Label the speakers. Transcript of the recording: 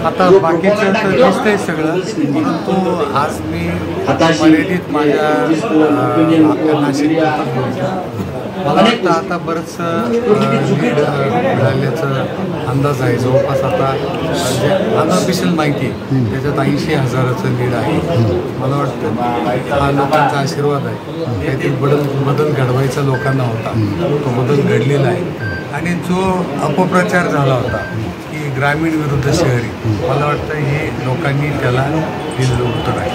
Speaker 1: आता बाकीचं तर दिसतंय सगळं, परंतु आज मी मर्यादित माझ्या नाशिक मला वाटतं आता बरंचसं लीड मिळाल्याचं अंदाज आहे. जवळपास आता जे अनऑफिशियल माहिती त्याच्यात 80,000चं लीड आहे. मला वाटतं हा लोकांचा आशीर्वाद आहे. काहीतरी बदल घडवायचा लोकांना होता, तो बदल घडलेला आहे. आणि जो अपप्रचार झाला होता की ग्रामीण विरुद्ध शहरी, मला वाटतं हे लोकांनी त्याला दिलेलं उत्तर आहे.